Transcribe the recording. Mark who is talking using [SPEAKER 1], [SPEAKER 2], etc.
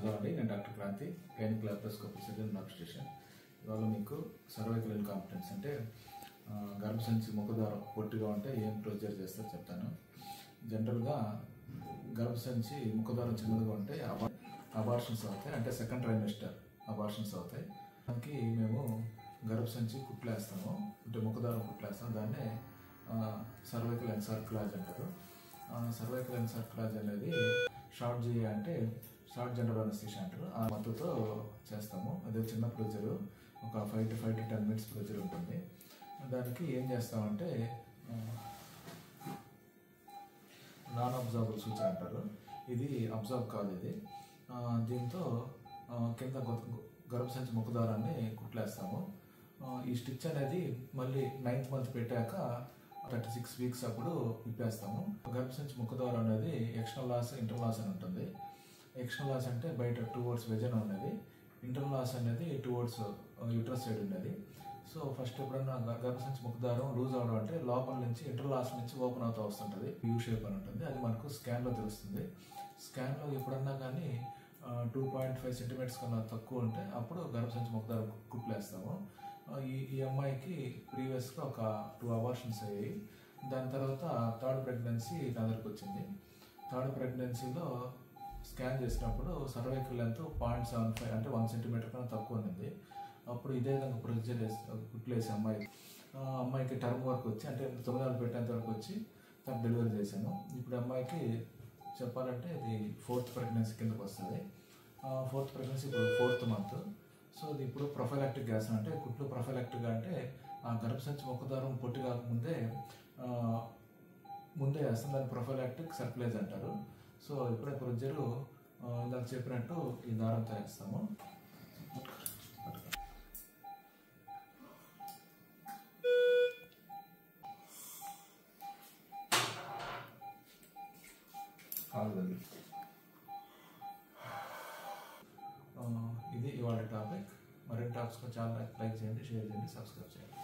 [SPEAKER 1] Hello అండి, నేను doctor Kranthi, gynaec laparoscopy surgeon, North Station. ఇవాళ మీకు సర్వైకల్ ఇన్కాంపిటెన్స్ అంటే గర్భసంచి ముఖద్వారం పొట్టిగా ఉంటే ఏం ప్రొసీజర్ చేస్తారో చెప్తాను. జనరల్గా గర్భసంచి ముఖద్వారం చిన్నదిగా ఉంటే అబార్షన్స్ అవుతాయి, అంటే సెకండ్ ట్రైమెస్టర్ అబార్షన్స్ అవుతాయి. దానికి మేము గర్భసంచి కుట్లేస్తాము, అంటే ముఖద్వారం కుట్లేస్తాము. దాన్నే సర్వైకల్ ఎన్సార్కలాజ్ అంటారు. సర్వైకల్ ఎన్సార్కలాజ్ అనేది షార్ట్ జీ అంటే షార్ట్ జనరల్ అనస్థీషియా అంటారు. ఆ మత్తుతో చేస్తాము. అదే చిన్న ప్రొసీజర్, ఒక 5 to 10 minutes ప్రొసీజర్ ఉంటుంది. దానికి ఏం చేస్తామంటే నాన్ అబ్జార్బుల్ సూచన అంటారు. ఇది అబ్జార్బ్ కాదు. ఇది దీంతో కింద గర్భసంచి ముఖద్వారాన్ని కుట్లేస్తాము. ఈ స్టిచ్ అనేది మళ్ళీ 9th month పెట్టాక 36 weeks అప్పుడు విప్పేస్తాము. గర్భసంచి ముఖద్వారం అనేది ఎక్స్టర్నల్ లాస్, ఇంటర్నల్ లాస్ అని ఉంటుంది. ఎక్స్టర్నల్ లాస్ అంటే బయట టువర్డ్స్ వెజైనా ఉన్నది, ఇంటర్నల్ లాస్ అనేది టువర్డ్స్ యూట్రస్ సైడ్ ఉన్నది. సో ఫస్ట్ ఎప్పుడన్నా గర్భసంచి ముఖద్వారం లూజ్ అవడం అంటే లోపల నుంచి ఇంటర్నల్ లాస్ నుంచి ఓపెన్ అవుతూ వస్తుంటుంది. యూ షేప్ అని ఉంటుంది. అది మనకు స్కాన్లో తెలుస్తుంది. స్కాన్లో ఎప్పుడన్నా కానీ 2.5 centimeters కన్నా తక్కువ ఉంటే అప్పుడు గర్భసంచి ముఖద్వారం కుట్లేస్తాము. ఈ అమ్మాయికి ప్రీవియస్గా ఒక 2 అబార్షన్స్ అయ్యాయి. దాని తర్వాత థర్డ్ ప్రెగ్నెన్సీ నా దగ్గరకు వచ్చింది. థర్డ్ ప్రెగ్నెన్సీలో స్కాన్ చేసినప్పుడు సర్వైకల్ లెంత్ 0.75 అంటే 1 centimeter కన్నా తక్కువ ఉంది. అప్పుడు ఇదే విధంగా ప్రొసీజర్ కుట్లేసి అమ్మాయికి టర్మ్ వర్క్ వచ్చి, అంటే 9 నెలలు పెట్టేంత వరకు వచ్చి తను డెలివరీ చేశాను. ఇప్పుడు అమ్మాయికి చెప్పాలంటే ఇది 4th ప్రెగ్నెన్సీ కిందకు వస్తుంది. 4th ప్రెగ్నెన్సీ ఇప్పుడు 4th month. సో ఇది ఇప్పుడు ప్రొఫైలాక్టిక్ గ్యాస్ అంటే కుట్లు ప్రొఫైలాక్టిక్గా అంటే ఆ గర్భసంచి ముఖద్వారం పొట్టి కాకముందే వేస్తాం. దాన్ని ప్రొఫైలాక్టిక్ సర్కులేజ్ అంటారు. సో ఇప్పుడే ప్రొసీజర్ ఇందాక చెప్పినట్టు ఈ దారంతో వేస్తాము. ఇది ఇవాళ టాపిక్. మరిన్ని టాపిక్స్ చాలా లైక్ చేయండి, షేర్ చేయండి, సబ్స్క్రైబ్ చేయండి.